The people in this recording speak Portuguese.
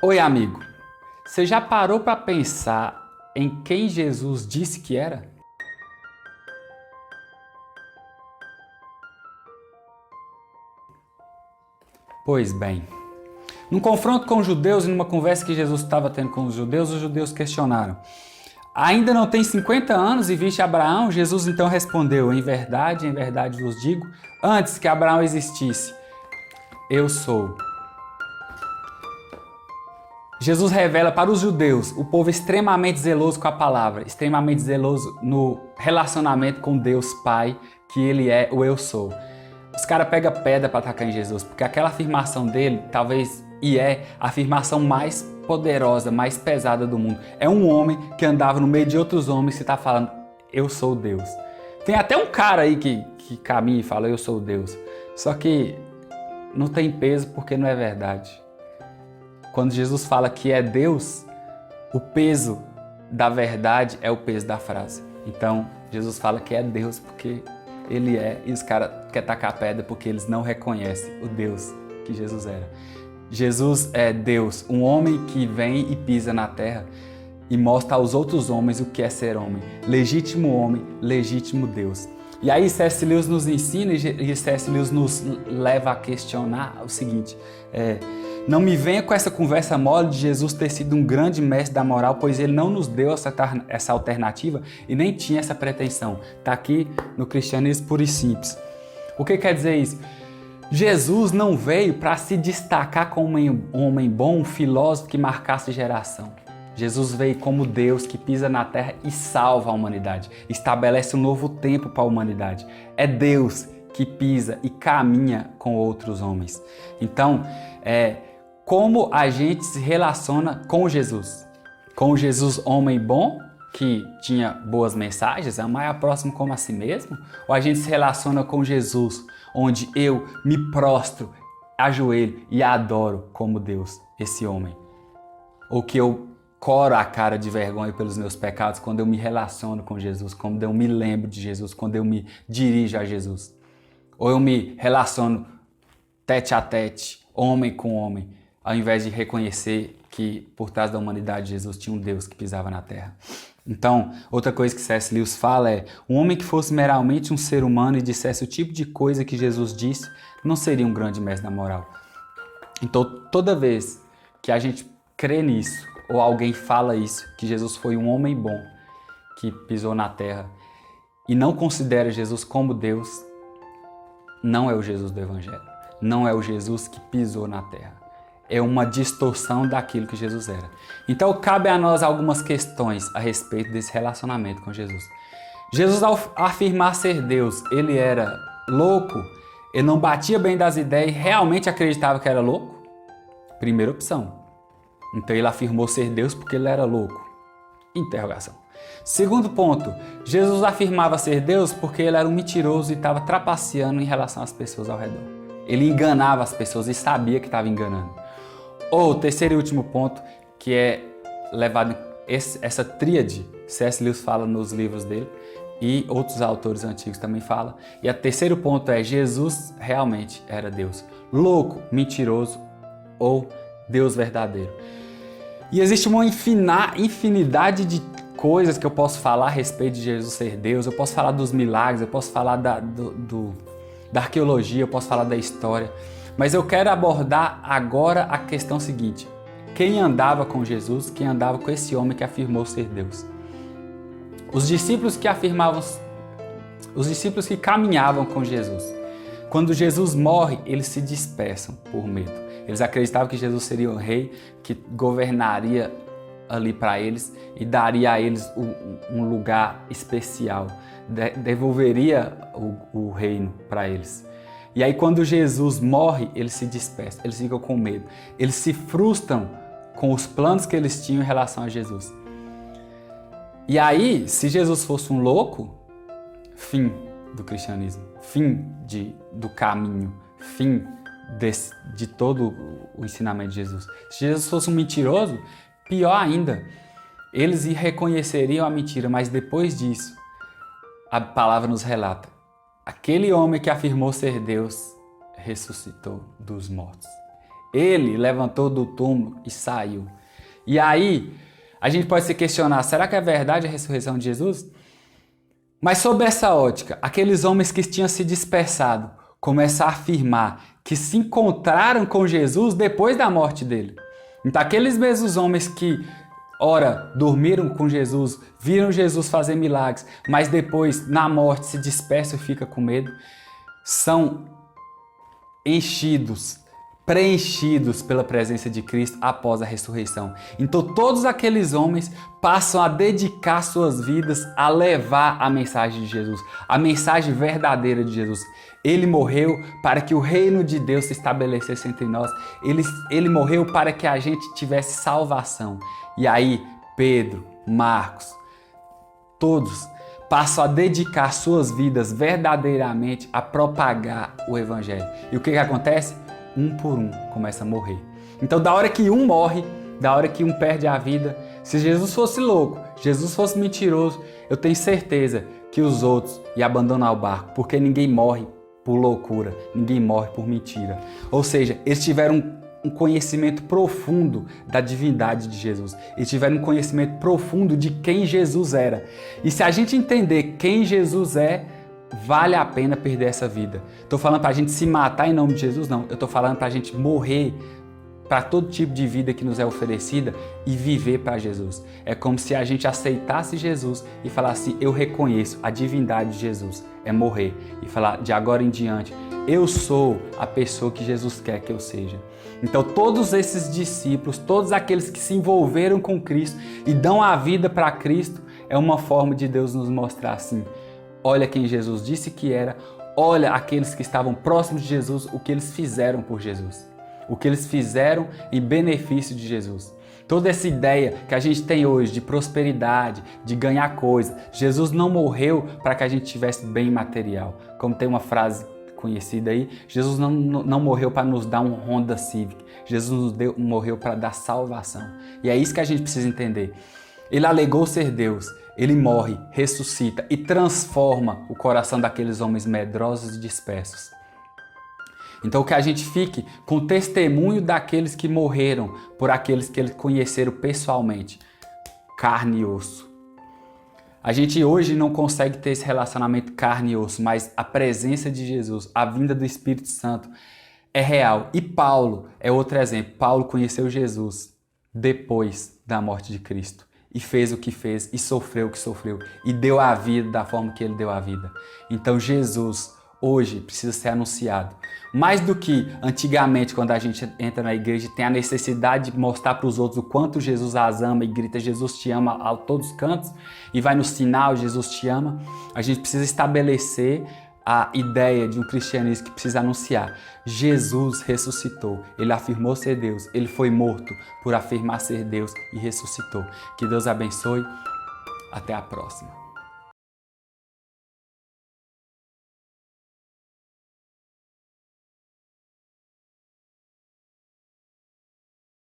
Oi, amigo. Você já parou para pensar em quem Jesus disse que era? Pois bem, num confronto com os judeus e numa conversa que Jesus estava tendo com os judeus questionaram: Ainda não tem 50 anos e viste Abraão? Jesus então respondeu: em verdade vos digo, antes que Abraão existisse, eu sou. Jesus revela para os judeus, o povo extremamente zeloso com a palavra, extremamente zeloso no relacionamento com Deus Pai, que Ele é o Eu Sou. Os caras pegam pedra para atacar em Jesus, porque aquela afirmação dele, talvez, e é a afirmação mais poderosa, mais pesada do mundo. É um homem que andava no meio de outros homens que está falando, eu sou Deus. Tem até um cara aí que caminha e fala, eu sou Deus. Só que não tem peso porque não é verdade. Quando Jesus fala que é Deus, o peso da verdade é o peso da frase. Então, Jesus fala que é Deus porque Ele é, e os caras querem tacar a pedra porque eles não reconhecem o Deus que Jesus era. Jesus é Deus, um homem que vem e pisa na terra e mostra aos outros homens o que é ser homem. Legítimo homem, legítimo Deus. E aí C.S. Lewis nos ensina e C.S. Lewis nos leva a questionar o seguinte, não me venha com essa conversa mole de Jesus ter sido um grande mestre da moral, pois ele não nos deu essa alternativa e nem tinha essa pretensão. Está aqui no cristianismo puro e simples. O que quer dizer isso? Jesus não veio para se destacar como um homem bom, um filósofo que marcasse geração. Jesus veio como Deus que pisa na terra e salva a humanidade, estabelece um novo tempo para a humanidade. É Deus que pisa e caminha com outros homens. Então, como a gente se relaciona com Jesus? Com o Jesus homem bom, que tinha boas mensagens, amar a próximo como a si mesmo? Ou a gente se relaciona com Jesus, onde eu me prostro, ajoelho e adoro como Deus, esse homem? Ou que eu coro a cara de vergonha pelos meus pecados quando eu me relaciono com Jesus, quando eu me lembro de Jesus, quando eu me dirijo a Jesus? Ou eu me relaciono tete a tete, homem com homem, ao invés de reconhecer que por trás da humanidade Jesus tinha um Deus que pisava na terra. Então, outra coisa que C.S. Lewis fala é, um homem que fosse meramente um ser humano e dissesse o tipo de coisa que Jesus disse, não seria um grande mestre da moral. Então, toda vez que a gente crê nisso, ou alguém fala isso, que Jesus foi um homem bom, que pisou na terra, e não considera Jesus como Deus, não é o Jesus do Evangelho. Não é o Jesus que pisou na terra. É uma distorção daquilo que Jesus era. Então, cabe a nós algumas questões a respeito desse relacionamento com Jesus. Jesus, ao afirmar ser Deus, ele era louco? Ele não batia bem das ideias e realmente acreditava que era louco? Primeira opção. Então, ele afirmou ser Deus porque ele era louco. Interrogação. Segundo ponto, Jesus afirmava ser Deus porque ele era um mentiroso e estava trapaceando em relação às pessoas ao redor. Ele enganava as pessoas e sabia que estava enganando. Ou, terceiro e último ponto, que é levado essa tríade, C.S. Lewis fala nos livros dele e outros autores antigos também falam. E o terceiro ponto é Jesus realmente era Deus. Louco, mentiroso ou Deus verdadeiro. E existe uma infinidade de coisas que eu posso falar a respeito de Jesus ser Deus, eu posso falar dos milagres, eu posso falar da arqueologia, eu posso falar da história, mas eu quero abordar agora a questão seguinte: quem andava com Jesus, quem andava com esse homem que afirmou ser Deus? Os discípulos que caminhavam com Jesus. Quando Jesus morre, eles se dispersam por medo. Eles acreditavam que Jesus seria o rei que governaria ali para eles e daria a eles um lugar especial, devolveria o reino para eles. E aí quando Jesus morre, eles se dispersam, eles ficam com medo, eles se frustram com os planos que eles tinham em relação a Jesus. E aí, se Jesus fosse um louco, fim do cristianismo, fim do caminho, fim de todo o ensinamento de Jesus. Se Jesus fosse um mentiroso, pior ainda, eles reconheceriam a mentira, mas depois disso, a palavra nos relata, aquele homem que afirmou ser Deus ressuscitou dos mortos. Ele levantou do túmulo e saiu. E aí, a gente pode se questionar, será que é verdade a ressurreição de Jesus? Mas sob essa ótica, aqueles homens que tinham se dispersado começam a afirmar que se encontraram com Jesus depois da morte dele. Então aqueles mesmos homens que, ora, dormiram com Jesus, viram Jesus fazer milagres, mas depois, na morte, se dispersam e ficam com medo, são preenchidos pela presença de Cristo após a ressurreição. Então todos aqueles homens passam a dedicar suas vidas a levar a mensagem de Jesus, a mensagem verdadeira de Jesus. Ele morreu para que o reino de Deus se estabelecesse entre nós. Ele morreu para que a gente tivesse salvação. E aí, Pedro, Marcos, todos passam a dedicar suas vidas verdadeiramente a propagar o Evangelho. E o que acontece? Um por um começa a morrer. Então, da hora que um morre, da hora que um perde a vida, se Jesus fosse louco, Jesus fosse mentiroso, eu tenho certeza que os outros iam abandonar o barco, porque ninguém morre por loucura, ninguém morre por mentira. Ou seja, eles tiveram um conhecimento profundo da divindade de Jesus. Eles tiveram um conhecimento profundo de quem Jesus era. E se a gente entender quem Jesus é, vale a pena perder essa vida. Estou falando para a gente se matar em nome de Jesus? Não. Eu estou falando para a gente morrer para todo tipo de vida que nos é oferecida e viver para Jesus. É como se a gente aceitasse Jesus e falasse, eu reconheço a divindade de Jesus. É morrer e falar, de agora em diante, eu sou a pessoa que Jesus quer que eu seja. Então todos esses discípulos, todos aqueles que se envolveram com Cristo e dão a vida para Cristo, é uma forma de Deus nos mostrar assim, olha quem Jesus disse que era, olha aqueles que estavam próximos de Jesus, o que eles fizeram por Jesus, o que eles fizeram em benefício de Jesus. Toda essa ideia que a gente tem hoje de prosperidade, de ganhar coisa, Jesus não morreu para que a gente tivesse bem material. Como tem uma frase conhecida aí, Jesus não morreu para nos dar um Honda Civic, Jesus morreu para dar salvação. E é isso que a gente precisa entender. Ele alegou ser Deus, ele morre, ressuscita e transforma o coração daqueles homens medrosos e dispersos. Então que a gente fique com o testemunho daqueles que morreram por aqueles que eles conheceram pessoalmente, carne e osso. A gente hoje não consegue ter esse relacionamento carne e osso, mas a presença de Jesus, a vinda do Espírito Santo é real. E Paulo é outro exemplo. Paulo conheceu Jesus depois da morte de Cristo e fez o que fez e sofreu o que sofreu e deu a vida da forma que ele deu a vida. Então Jesus hoje precisa ser anunciado. Mais do que antigamente, quando a gente entra na igreja e tem a necessidade de mostrar para os outros o quanto Jesus as ama e grita Jesus te ama a todos os cantos e vai no sinal Jesus te ama, a gente precisa estabelecer a ideia de um cristianismo que precisa anunciar. Jesus ressuscitou, ele afirmou ser Deus, ele foi morto por afirmar ser Deus e ressuscitou. Que Deus abençoe, até a próxima.